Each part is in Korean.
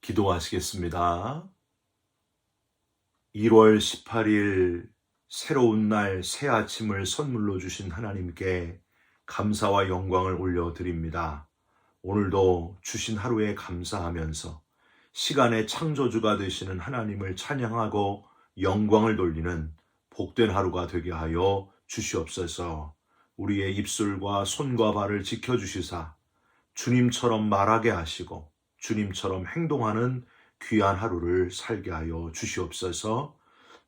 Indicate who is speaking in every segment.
Speaker 1: 기도하시겠습니다. 1월 18일 새로운 날 새 아침을 선물로 주신 하나님께 감사와 영광을 올려드립니다. 오늘도 주신 하루에 감사하면서 시간의 창조주가 되시는 하나님을 찬양하고 영광을 돌리는 복된 하루가 되게 하여 주시옵소서. 우리의 입술과 손과 발을 지켜주시사 주님처럼 말하게 하시고 주님처럼 행동하는 귀한 하루를 살게 하여 주시옵소서.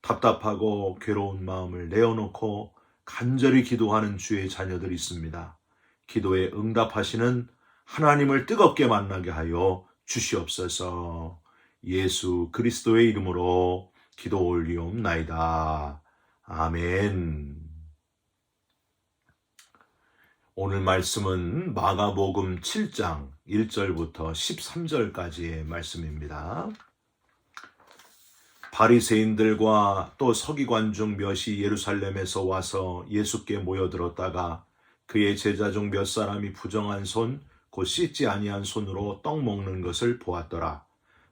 Speaker 1: 답답하고 괴로운 마음을 내어놓고 간절히 기도하는 주의 자녀들이 있습니다. 기도에 응답하시는 하나님을 뜨겁게 만나게 하여 주시옵소서. 예수 그리스도의 이름으로 기도 올리옵나이다. 아멘. 오늘 말씀은 마가복음 7장 1절부터 13절까지의 말씀입니다. 바리새인들과 또 서기관 중 몇이 예루살렘에서 와서 예수께 모여들었다가 그의 제자 중 몇 사람이 부정한 손, 곧 씻지 아니한 손으로 떡 먹는 것을 보았더라.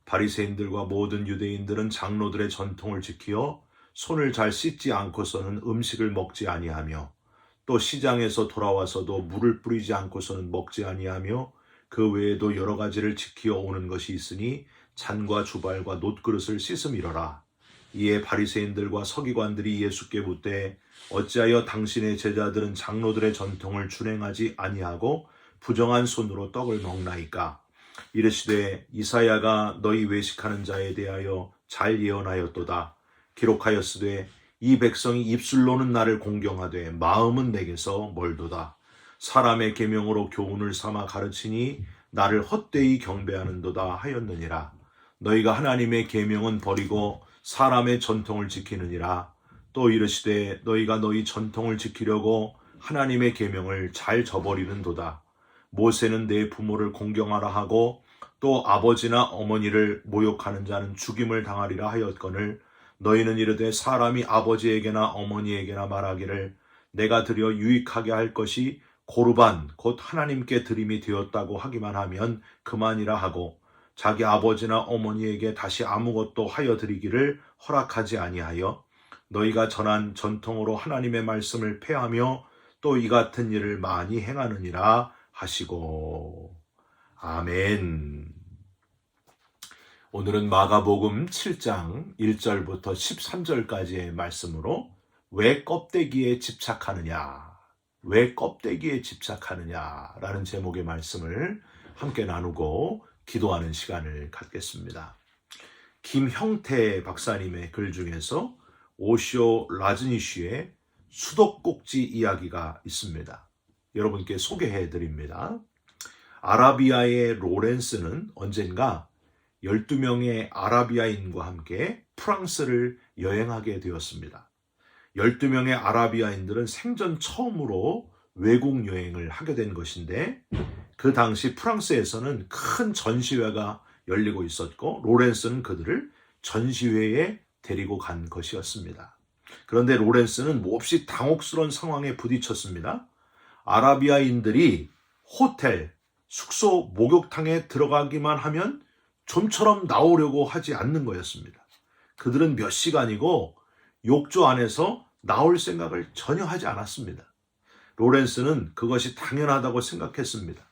Speaker 1: 바리새인들과 모든 유대인들은 장로들의 전통을 지키어 손을 잘 씻지 않고서는 음식을 먹지 아니하며 또 시장에서 돌아와서도 물을 뿌리지 않고서는 먹지 아니하며 그 외에도 여러 가지를 지키어 오는 것이 있으니 잔과 주발과 놋그릇을 씻음이러라. 이에 바리새인들과 서기관들이 예수께 묻되 어찌하여 당신의 제자들은 장로들의 전통을 준행하지 아니하고 부정한 손으로 떡을 먹나이까? 이르시되 이사야가 너희 외식하는 자에 대하여 잘 예언하였도다. 기록하였으되 이 백성이 입술로는 나를 공경하되 마음은 내게서 멀도다. 사람의 계명으로 교훈을 삼아 가르치니 나를 헛되이 경배하는도다 하였느니라. 너희가 하나님의 계명은 버리고 사람의 전통을 지키느니라. 또 이르시되 너희가 너희 전통을 지키려고 하나님의 계명을 잘 저버리는도다. 모세는 내 부모를 공경하라 하고 또 아버지나 어머니를 모욕하는 자는 죽임을 당하리라 하였거늘 너희는 이르되 사람이 아버지에게나 어머니에게나 말하기를 내가 드려 유익하게 할 것이 고르반 곧 하나님께 드림이 되었다고 하기만 하면 그만이라 하고 자기 아버지나 어머니에게 다시 아무것도 하여 드리기를 허락하지 아니하여 너희가 전한 전통으로 하나님의 말씀을 폐하며 또 이 같은 일을 많이 행하느니라 하시고. 아멘. 오늘은 마가복음 7장 1절부터 13절까지의 말씀으로 왜 껍데기에 집착하느냐, 왜 껍데기에 집착하느냐라는 제목의 말씀을 함께 나누고 기도하는 시간을 갖겠습니다. 김형태 박사님의 글 중에서 오쇼 라즈니쉬의 수도꼭지 이야기가 있습니다. 여러분께 소개해 드립니다. 아라비아의 로렌스는 언젠가 12명의 아라비아인과 함께 프랑스를 여행하게 되었습니다. 12명의 아라비아인들은 생전 처음으로 외국 여행을 하게 된 것인데 그 당시 프랑스에서는 큰 전시회가 열리고 있었고 로렌스는 그들을 전시회에 데리고 간 것이었습니다. 그런데 로렌스는 몹시 당혹스러운 상황에 부딪혔습니다. 아라비아인들이 호텔, 숙소, 목욕탕에 들어가기만 하면 좀처럼 나오려고 하지 않는 거였습니다. 그들은 몇 시간이고 욕조 안에서 나올 생각을 전혀 하지 않았습니다. 로렌스는 그것이 당연하다고 생각했습니다.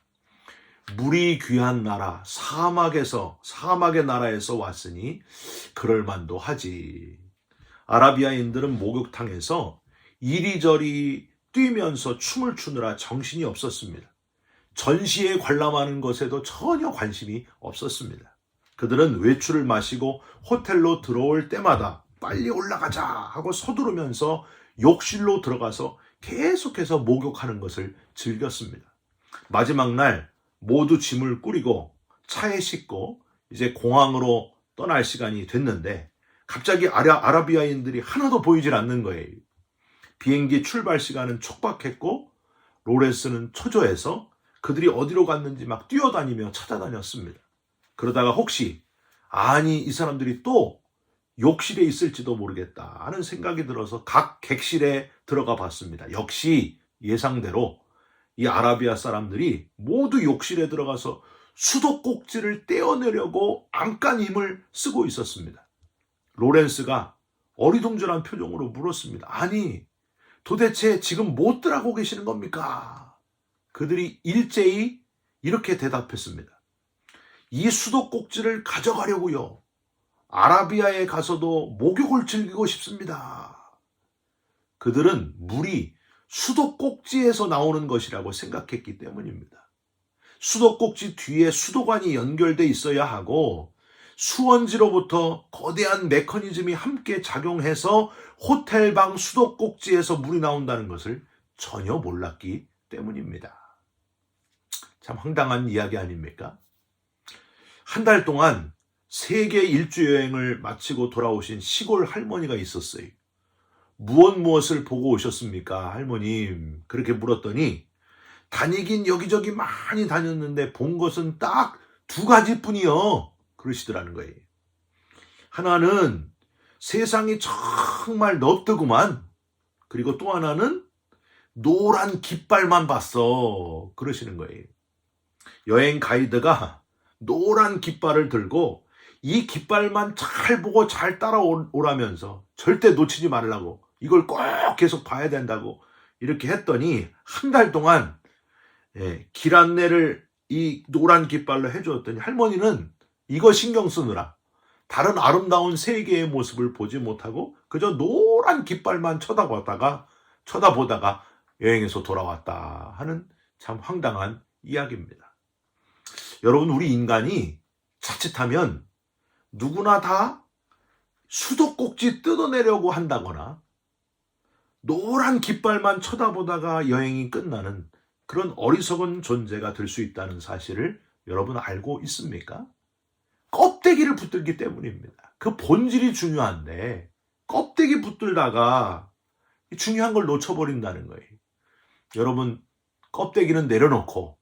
Speaker 1: 물이 귀한 나라, 사막의 나라에서 왔으니 그럴 만도 하지. 아라비아인들은 목욕탕에서 이리저리 뛰면서 춤을 추느라 정신이 없었습니다. 전시에 관람하는 것에도 전혀 관심이 없었습니다. 그들은 외출을 마시고 호텔로 들어올 때마다 빨리 올라가자 하고 서두르면서 욕실로 들어가서 계속해서 목욕하는 것을 즐겼습니다. 마지막 날 모두 짐을 꾸리고 차에 싣고 이제 공항으로 떠날 시간이 됐는데 갑자기 아라비아인들이 하나도 보이질 않는 거예요. 비행기 출발 시간은 촉박했고 로렌스는 초조해서 그들이 어디로 갔는지 막 뛰어다니며 찾아다녔습니다. 그러다가 혹시 이 사람들이 또 욕실에 있을지도 모르겠다 하는 생각이 들어서 각 객실에 들어가 봤습니다. 역시 예상대로 이 아라비아 사람들이 모두 욕실에 들어가서 수도꼭지를 떼어내려고 안간 힘을 쓰고 있었습니다. 로렌스가 어리둥절한 표정으로 물었습니다. 아니, 도대체 지금 못 들하고 계시는 겁니까? 그들이 일제히 이렇게 대답했습니다. 이 수도꼭지를 가져가려고요. 아라비아에 가서도 목욕을 즐기고 싶습니다. 그들은 물이 수도꼭지에서 나오는 것이라고 생각했기 때문입니다. 수도꼭지 뒤에 수도관이 연결돼 있어야 하고 수원지로부터 거대한 메커니즘이 함께 작용해서 호텔방 수도꼭지에서 물이 나온다는 것을 전혀 몰랐기 때문입니다. 참 황당한 이야기 아닙니까? 한 달 동안 세계 일주 여행을 마치고 돌아오신 시골 할머니가 있었어요. 무엇을 보고 오셨습니까, 할머님? 그렇게 물었더니 다니긴 여기저기 많이 다녔는데 본 것은 딱 2가지뿐이요. 그러시더라는 거예요. 하나는 세상이 정말 넓더구만. 그리고 또 하나는 노란 깃발만 봤어. 그러시는 거예요. 여행 가이드가 노란 깃발을 들고 이 깃발만 잘 보고 잘 따라오라면서 절대 놓치지 말라고, 이걸 꼭 계속 봐야 된다고 이렇게 했더니 한 달 동안 길 안내를 이 노란 깃발로 해주었더니 할머니는 이거 신경 쓰느라 다른 아름다운 세계의 모습을 보지 못하고 그저 노란 깃발만 쳐다보다가 여행에서 돌아왔다 하는 참 황당한 이야기입니다. 여러분, 우리 인간이 자칫하면 누구나 다 수도꼭지 뜯어내려고 한다거나 노란 깃발만 쳐다보다가 여행이 끝나는 그런 어리석은 존재가 될 수 있다는 사실을 여러분 알고 있습니까? 껍데기를 붙들기 때문입니다. 그 본질이 중요한데 껍데기 붙들다가 중요한 걸 놓쳐버린다는 거예요. 여러분, 껍데기는 내려놓고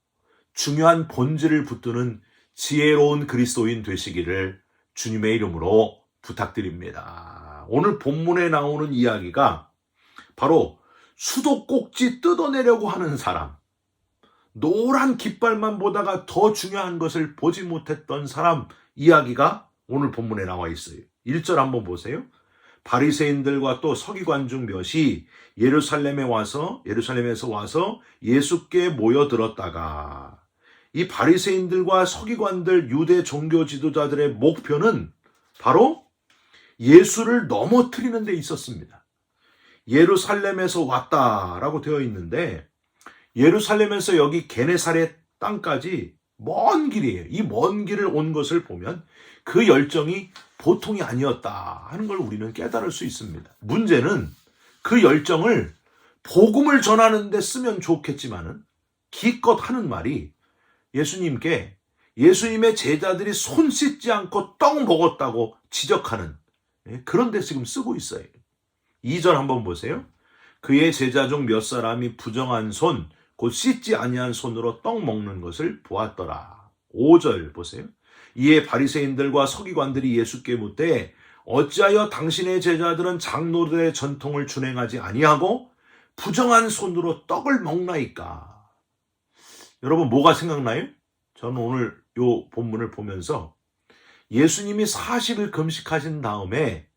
Speaker 1: 중요한 본질을 붙드는 지혜로운 그리스도인 되시기를 주님의 이름으로 부탁드립니다. 오늘 본문에 나오는 이야기가 바로 수도꼭지 뜯어내려고 하는 사람, 노란 깃발만 보다가 더 중요한 것을 보지 못했던 사람 이야기가 오늘 본문에 나와 있어요. 1절 한번 보세요. 바리새인들과 또 서기관 중 몇이 예루살렘에서 와서 예수께 모여들었다가, 이 바리새인들과 서기관들, 유대 종교 지도자들의 목표는 바로 예수를 넘어뜨리는 데 있었습니다. 예루살렘에서 왔다라고 되어 있는데 예루살렘에서 여기 게네사렛 땅까지 먼 길이에요. 이 먼 길을 온 것을 보면 그 열정이 보통이 아니었다 하는 걸 우리는 깨달을 수 있습니다. 문제는 그 열정을 복음을 전하는 데 쓰면 좋겠지만은 기껏 하는 말이 예수님께 예수님의 제자들이 손 씻지 않고 떡 먹었다고 지적하는 그런 데 지금 쓰고 있어요. 2절 한번 보세요. 그의 제자 중 몇 사람이 부정한 손, 곧 씻지 아니한 손으로 떡 먹는 것을 보았더라. 5절 보세요. 이에 바리새인들과 서기관들이 예수께 묻되 어찌하여 당신의 제자들은 장로들의 전통을 준행하지 아니하고 부정한 손으로 떡을 먹나이까? 여러분, 뭐가 생각나요? 저는 오늘 이 본문을 보면서 예수님이 40일 금식하신 다음에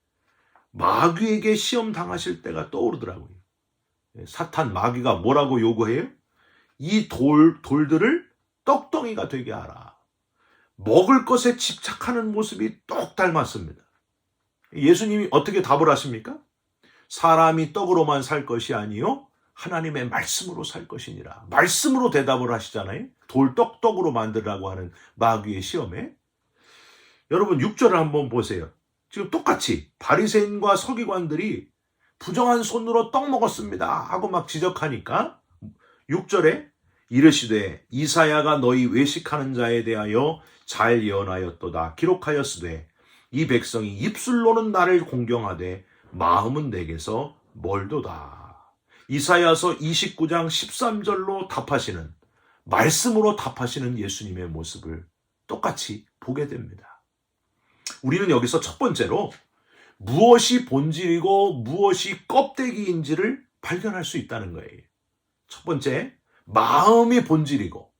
Speaker 1: 마귀에게 시험 당하실 때가 떠오르더라고요. 사탄, 마귀가 뭐라고 요구해요? 이 돌들을 떡덩이가 되게 하라. 먹을 것에 집착하는 모습이 똑 닮았습니다. 예수님이 어떻게 답을 하십니까? 사람이 떡으로만 살 것이 아니요 하나님의 말씀으로 살 것이니라. 말씀으로 대답을 하시잖아요. 돌 떡으로 만들라고 하는 마귀의 시험에. 여러분, 6절을 한번 보세요. 지금 똑같이 바리새인과 서기관들이 부정한 손으로 떡 먹었습니다 하고 막 지적하니까 6절에 이르시되 이사야가 너희 외식하는 자에 대하여 잘 예언하였도다. 기록하였으되 이 백성이 입술로는 나를 공경하되 마음은 내게서 멀도다. 이사야서 29장 13절로 답하시는, 말씀으로 답하시는 예수님의 모습을 똑같이 보게 됩니다. 우리는 여기서 첫 번째로 무엇이 본질이고 무엇이 껍데기인지를 발견할 수 있다는 거예요. 첫 번째, 마음이 본질이고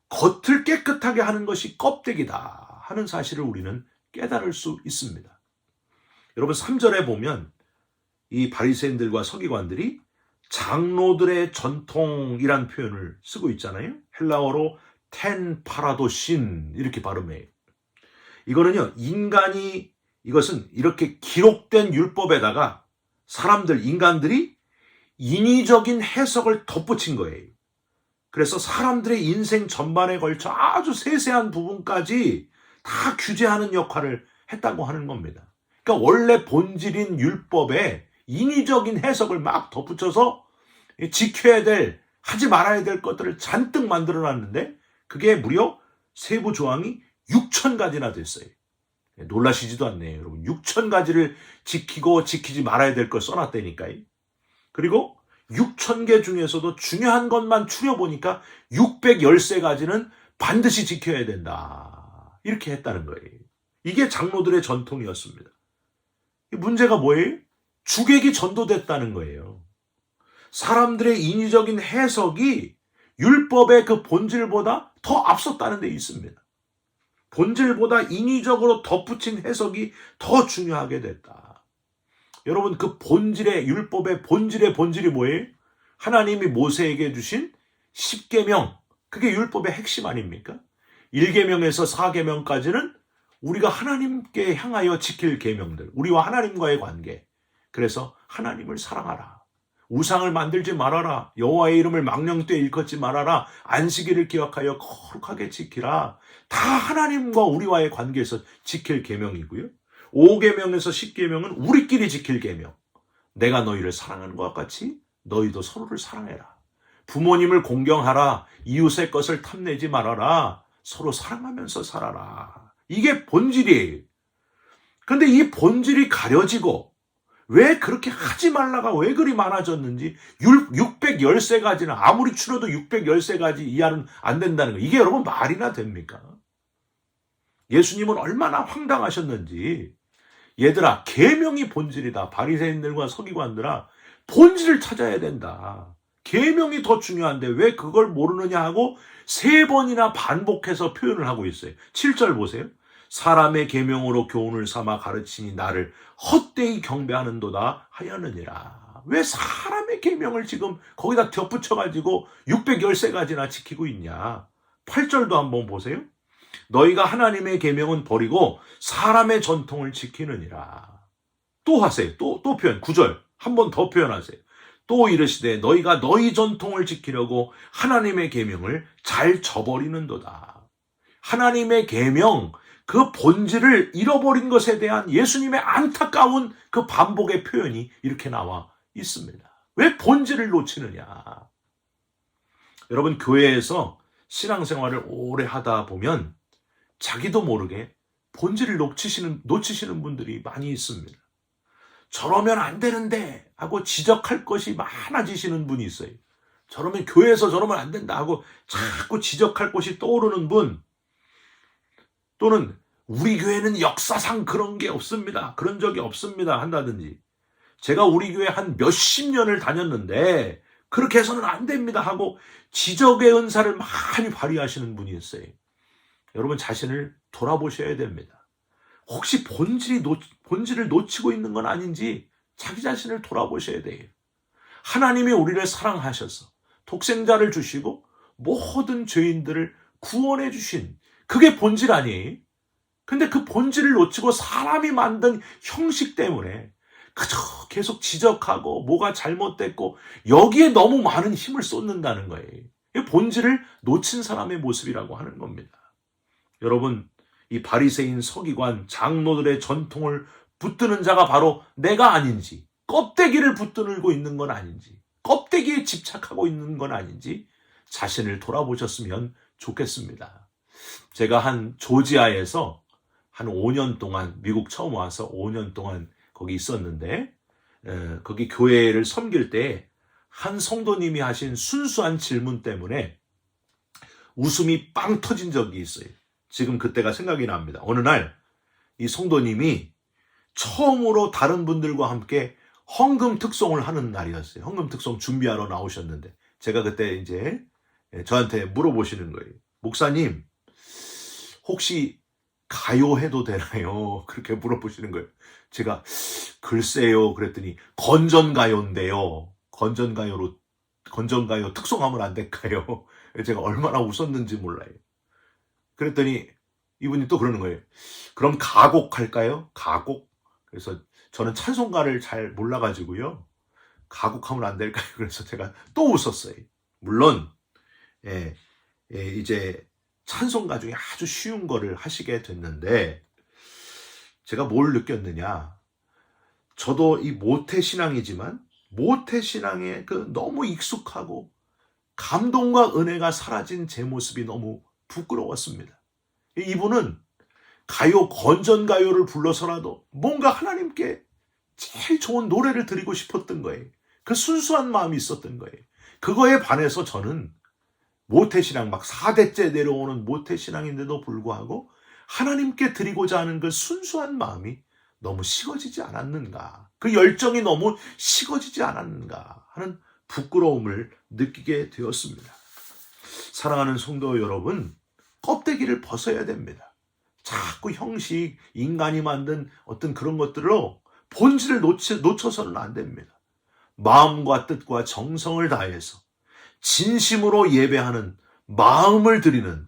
Speaker 1: 겉을 깨끗하게 하는 것이 껍데기다 하는 사실을 우리는 깨달을 수 있습니다. 여러분 3절에 보면 이 바리새인들과 서기관들이 장로들의 전통이란 표현을 쓰고 있잖아요. 헬라어로 텐 파라도신 이렇게 발음해요. 이거는요, 이것은 이렇게 기록된 율법에다가 인간들이 인위적인 해석을 덧붙인 거예요. 그래서 사람들의 인생 전반에 걸쳐 아주 세세한 부분까지 다 규제하는 역할을 했다고 하는 겁니다. 그러니까 원래 본질인 율법에 인위적인 해석을 막 덧붙여서 지켜야 될, 하지 말아야 될 것들을 잔뜩 만들어 놨는데 그게 무려 세부 조항이 6,000가지나 됐어요. 놀라시지도 않네요, 여러분. 6,000가지를 지키고 지키지 말아야 될 걸 써놨다니까요. 그리고 6,000개 중에서도 중요한 것만 추려보니까 613가지는 반드시 지켜야 된다. 이렇게 했다는 거예요. 이게 장로들의 전통이었습니다. 문제가 뭐예요? 주객이 전도됐다는 거예요. 사람들의 인위적인 해석이 율법의 그 본질보다 더 앞섰다는 데 있습니다. 본질보다 인위적으로 덧붙인 해석이 더 중요하게 됐다. 여러분, 그 율법의 본질이 뭐예요? 하나님이 모세에게 주신 10계명, 그게 율법의 핵심 아닙니까? 1계명에서 4계명까지는 우리가 하나님께 향하여 지킬 계명들, 우리와 하나님과의 관계. 그래서 하나님을 사랑하라. 우상을 만들지 말아라. 여호와의 이름을 망령되이 일컫지 말아라. 안식일을 기억하여 거룩하게 지키라. 다 하나님과 우리와의 관계에서 지킬 계명이고요. 5계명에서 10계명은 우리끼리 지킬 계명. 내가 너희를 사랑하는 것과 같이 너희도 서로를 사랑해라. 부모님을 공경하라. 이웃의 것을 탐내지 말아라. 서로 사랑하면서 살아라. 이게 본질이에요. 그런데 이 본질이 가려지고 왜 그렇게 하지 말라가 왜 그리 많아졌는지 613가지는 아무리 추려도 613가지 이하는 안 된다는 거예요. 이게 여러분 말이나 됩니까? 예수님은 얼마나 황당하셨는지. 얘들아, 계명이 본질이다. 바리새인들과 서기관들아, 본질을 찾아야 된다. 계명이 더 중요한데 왜 그걸 모르느냐 하고 3번이나 반복해서 표현을 하고 있어요. 7절 보세요. 사람의 계명으로 교훈을 삼아 가르치니 나를 헛되이 경배하는도다 하였느니라. 왜 사람의 계명을 지금 거기다 덧붙여가지고 613가지나 지키고 있냐. 8절도 한번 보세요. 너희가 하나님의 계명은 버리고 사람의 전통을 지키느니라. 또 하세요. 또 표현. 9절 한 번 더 표현하세요. 또 이르시되 너희가 너희 전통을 지키려고 하나님의 계명을 잘 저버리는도다. 하나님의 계명, 그 본질을 잃어버린 것에 대한 예수님의 안타까운 그 반복의 표현이 이렇게 나와 있습니다. 왜 본질을 놓치느냐? 여러분, 교회에서 신앙생활을 오래 하다 보면 자기도 모르게 본질을 놓치시는 분들이 많이 있습니다. 저러면 안 되는데 하고 지적할 것이 많아지시는 분이 있어요. 교회에서 저러면 안 된다 하고 자꾸 지적할 것이 떠오르는 분, 또는 우리 교회는 역사상 그런 게 없습니다. 그런 적이 없습니다. 한다든지. 제가 우리 교회 한 몇십 년을 다녔는데 그렇게 해서는 안 됩니다 하고 지적의 은사를 많이 발휘하시는 분이 있어요. 여러분 자신을 돌아보셔야 됩니다. 혹시 본질을 놓치고 있는 건 아닌지 자기 자신을 돌아보셔야 돼요. 하나님이 우리를 사랑하셔서 독생자를 주시고 모든 죄인들을 구원해 주신 그게 본질 아니에요? 근데 그 본질을 놓치고 사람이 만든 형식 때문에 그저 계속 지적하고 뭐가 잘못됐고 여기에 너무 많은 힘을 쏟는다는 거예요. 이 본질을 놓친 사람의 모습이라고 하는 겁니다. 여러분, 이 바리새인 서기관 장로들의 전통을 붙드는 자가 바로 내가 아닌지, 껍데기를 붙들고 있는 건 아닌지, 껍데기에 집착하고 있는 건 아닌지 자신을 돌아보셨으면 좋겠습니다. 제가 조지아에서 한 5년 동안, 미국 처음 와서 5년 동안 거기 있었는데, 거기 교회를 섬길 때 한 성도님이 하신 순수한 질문 때문에 웃음이 빵 터진 적이 있어요. 지금 그때가 생각이 납니다. 어느 날 이 성도님이 처음으로 다른 분들과 함께 헌금 특송을 하는 날이었어요. 헌금 특송 준비하러 나오셨는데 제가 그때 이제 저한테 물어보시는 거예요. 목사님, 혹시 가요 해도 되나요? 그렇게 물어보시는 거예요. 제가 글쎄요 그랬더니 건전가요인데요. 건전가요 특송하면 안 될까요? 제가 얼마나 웃었는지 몰라요. 그랬더니 이분이 또 그러는 거예요. 그럼 가곡할까요? 가곡? 그래서 저는 찬송가를 잘 몰라가지고요. 가곡하면 안 될까요? 그래서 제가 또 웃었어요. 물론 예, 이제 찬송가 중에 아주 쉬운 거를 하시게 됐는데 제가 뭘 느꼈느냐. 저도 이 모태신앙이지만 모태신앙에 그 너무 익숙하고 감동과 은혜가 사라진 제 모습이 너무 부끄러웠습니다. 이분은 가요, 건전가요를 불러서라도 뭔가 하나님께 제일 좋은 노래를 드리고 싶었던 거예요. 그 순수한 마음이 있었던 거예요. 그거에 반해서 저는 모태신앙, 막 4대째 내려오는 모태신앙인데도 불구하고 하나님께 드리고자 하는 그 순수한 마음이 너무 식어지지 않았는가, 그 열정이 너무 식어지지 않았는가 하는 부끄러움을 느끼게 되었습니다. 사랑하는 성도 여러분, 껍데기를 벗어야 됩니다. 자꾸 형식, 인간이 만든 어떤 그런 것들로 본질을 놓쳐서는 안 됩니다. 마음과 뜻과 정성을 다해서 진심으로 예배하는, 마음을 드리는,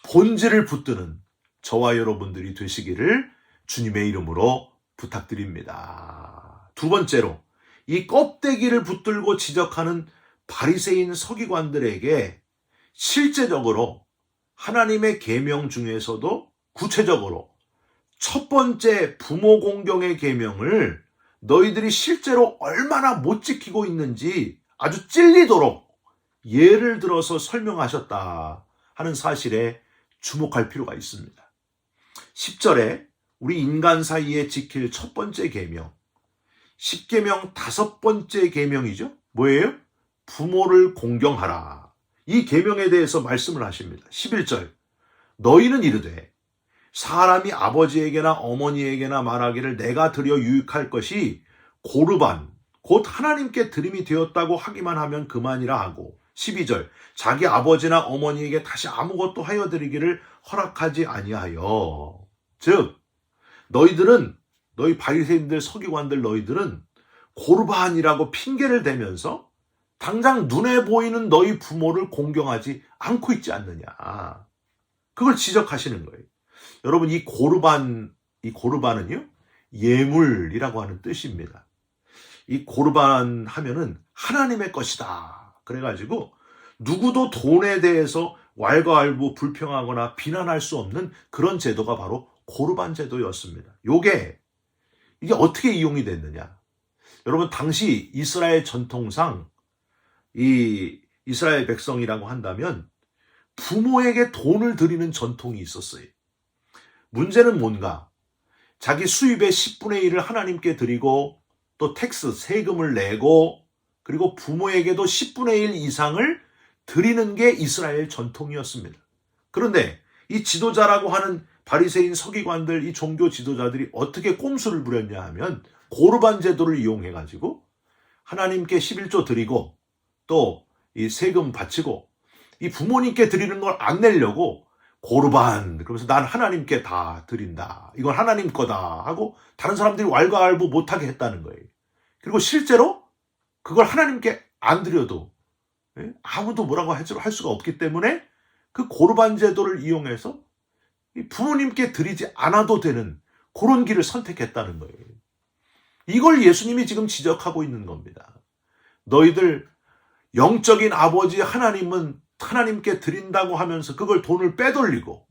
Speaker 1: 본질을 붙드는 저와 여러분들이 되시기를 주님의 이름으로 부탁드립니다. 두 번째로, 이 껍데기를 붙들고 지적하는 바리새인 서기관들에게 실제적으로 하나님의 계명 중에서도 구체적으로 첫 번째 부모 공경의 계명을 너희들이 실제로 얼마나 못 지키고 있는지 아주 찔리도록 예를 들어서 설명하셨다 하는 사실에 주목할 필요가 있습니다. 10절에 우리 인간 사이에 지킬 첫 번째 계명, 10계명 다섯 번째 계명이죠. 뭐예요? 부모를 공경하라. 이 계명에 대해서 말씀을 하십니다. 11절, 너희는 이르되 사람이 아버지에게나 어머니에게나 말하기를 내가 드려 유익할 것이 고르반, 곧 하나님께 드림이 되었다고 하기만 하면 그만이라 하고, 12절, 자기 아버지나 어머니에게 다시 아무것도 하여 드리기를 허락하지 아니하여. 즉 너희 바리새인들, 서기관들, 너희들은 고르반이라고 핑계를 대면서 당장 눈에 보이는 너희 부모를 공경하지 않고 있지 않느냐, 그걸 지적하시는 거예요. 여러분, 이 고르반은요, 예물이라고 하는 뜻입니다. 이 고르반 하면은 하나님의 것이다. 그래가지고 누구도 돈에 대해서 왈가왈부 불평하거나 비난할 수 없는 그런 제도가 바로 고르반 제도였습니다. 이게 어떻게 이용이 됐느냐? 여러분, 당시 이스라엘 전통상 이 이스라엘 백성이라고 한다면 부모에게 돈을 드리는 전통이 있었어요. 문제는 뭔가? 자기 수입의 10분의 1을 하나님께 드리고 또 텍스, 세금을 내고 그리고 부모에게도 10분의 1 이상을 드리는 게 이스라엘 전통이었습니다. 그런데 이 지도자라고 하는 바리새인 서기관들, 이 종교 지도자들이 어떻게 꼼수를 부렸냐 하면 고르반 제도를 이용해가지고 하나님께 11조 드리고 또 이 세금 바치고 이 부모님께 드리는 걸 안 내려고 고르반, 그러면서 난 하나님께 다 드린다, 이건 하나님 거다 하고 다른 사람들이 왈가왈부 못하게 했다는 거예요. 그리고 실제로 그걸 하나님께 안 드려도 아무도 뭐라고 할 수가 없기 때문에 그 고르반 제도를 이용해서 부모님께 드리지 않아도 되는 그런 길을 선택했다는 거예요. 이걸 예수님이 지금 지적하고 있는 겁니다. 너희들 영적인 아버지 하나님은 하나님께 드린다고 하면서 그걸 돈을 빼돌리고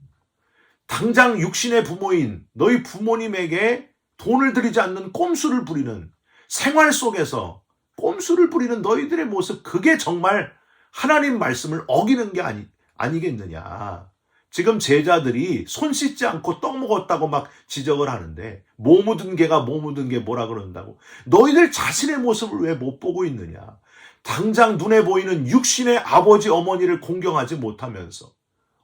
Speaker 1: 당장 육신의 부모인 너희 부모님에게 돈을 드리지 않는 꼼수를 부리는, 생활 속에서 꼼수를 부리는 너희들의 모습, 그게 정말 하나님 말씀을 어기는 게 아니겠느냐. 지금 제자들이 손 씻지 않고 떡 먹었다고 막 지적을 하는데, 뭐 묻은 개가 뭐 묻은 게 뭐라 그런다고. 너희들 자신의 모습을 왜 못 보고 있느냐. 당장 눈에 보이는 육신의 아버지 어머니를 공경하지 못하면서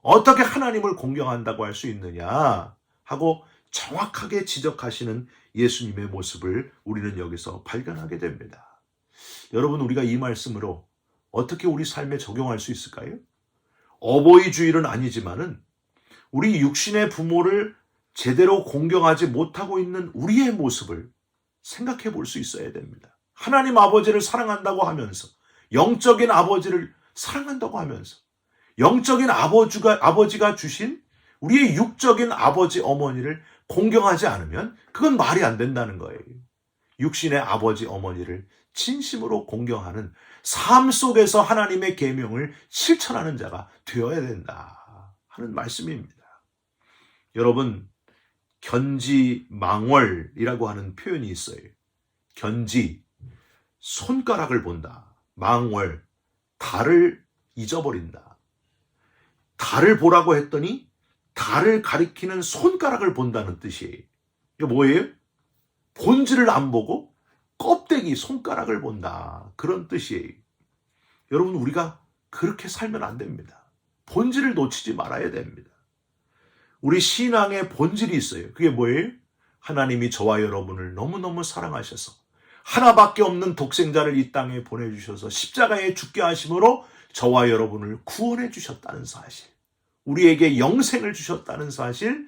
Speaker 1: 어떻게 하나님을 공경한다고 할 수 있느냐 하고 정확하게 지적하시는 예수님의 모습을 우리는 여기서 발견하게 됩니다. 여러분, 우리가 이 말씀으로 어떻게 우리 삶에 적용할 수 있을까요? 어버이 주일은 아니지만은 우리 육신의 부모를 제대로 공경하지 못하고 있는 우리의 모습을 생각해 볼 수 있어야 됩니다. 하나님 아버지를 사랑한다고 하면서, 영적인 아버지를 사랑한다고 하면서, 영적인 아버지가 주신 우리의 육적인 아버지 어머니를 공경하지 않으면 그건 말이 안 된다는 거예요. 육신의 아버지 어머니를 진심으로 공경하는 삶 속에서 하나님의 계명을 실천하는 자가 되어야 된다 하는 말씀입니다. 여러분, 견지망월이라고 하는 표현이 있어요. 견지, 손가락을 본다. 망월, 달을 잊어버린다. 달을 보라고 했더니 달을 가리키는 손가락을 본다는 뜻이에요. 이게 뭐예요? 본질을 안 보고 껍데기, 손가락을 본다. 그런 뜻이에요. 여러분, 우리가 그렇게 살면 안 됩니다. 본질을 놓치지 말아야 됩니다. 우리 신앙의 본질이 있어요. 그게 뭐예요? 하나님이 저와 여러분을 너무너무 사랑하셔서 하나밖에 없는 독생자를 이 땅에 보내주셔서 십자가에 죽게 하심으로 저와 여러분을 구원해 주셨다는 사실, 우리에게 영생을 주셨다는 사실,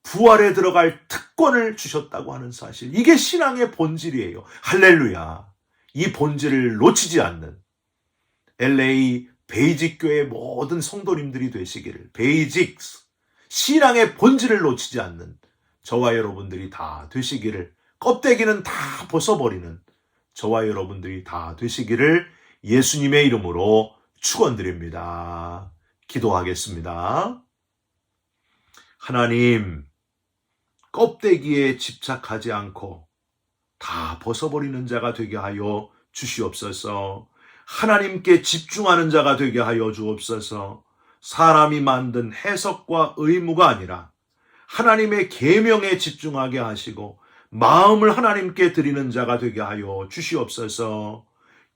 Speaker 1: 부활에 들어갈 특권을 주셨다고 하는 사실, 이게 신앙의 본질이에요. 할렐루야. 이 본질을 놓치지 않는 LA 베이직 교회 모든 성도님들이 되시기를, 베이직 신앙의 본질을 놓치지 않는 저와 여러분들이 다 되시기를, 껍데기는 다 벗어버리는 저와 여러분들이 다 되시기를 예수님의 이름으로 축원드립니다. 기도하겠습니다. 하나님, 껍데기에 집착하지 않고 다 벗어버리는 자가 되게 하여 주시옵소서. 하나님께 집중하는 자가 되게 하여 주옵소서. 사람이 만든 해석과 의무가 아니라 하나님의 계명에 집중하게 하시고 마음을 하나님께 드리는 자가 되게 하여 주시옵소서.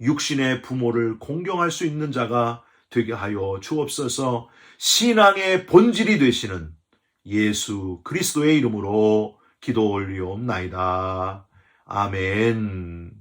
Speaker 1: 육신의 부모를 공경할 수 있는 자가 되게 하여 주옵소서. 신앙의 본질이 되시는 예수 그리스도의 이름으로 기도 올리옵나이다. 아멘.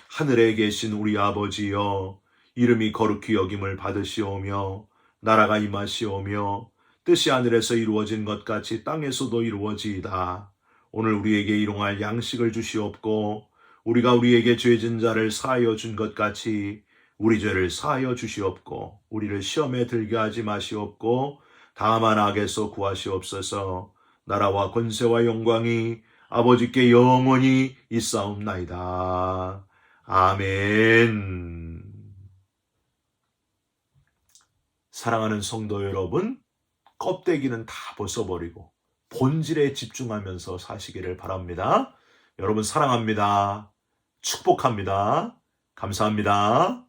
Speaker 1: 하늘에 계신 우리 아버지여, 이름이 거룩히 여김을 받으시오며 나라가 임하시오며 뜻이 하늘에서 이루어진 것 같이 땅에서도 이루어지이다. 오늘 우리에게 일용할 양식을 주시옵고 우리가 우리에게 죄진 자를 사하여 준 것 같이 우리 죄를 사하여 주시옵고 우리를 시험에 들게 하지 마시옵고 다만 악에서 구하시옵소서. 나라와 권세와 영광이 아버지께 영원히 있사옵나이다. 아멘. 사랑하는 성도 여러분, 껍데기는 다 벗어버리고 본질에 집중하면서 사시기를 바랍니다. 여러분 사랑합니다. 축복합니다. 감사합니다.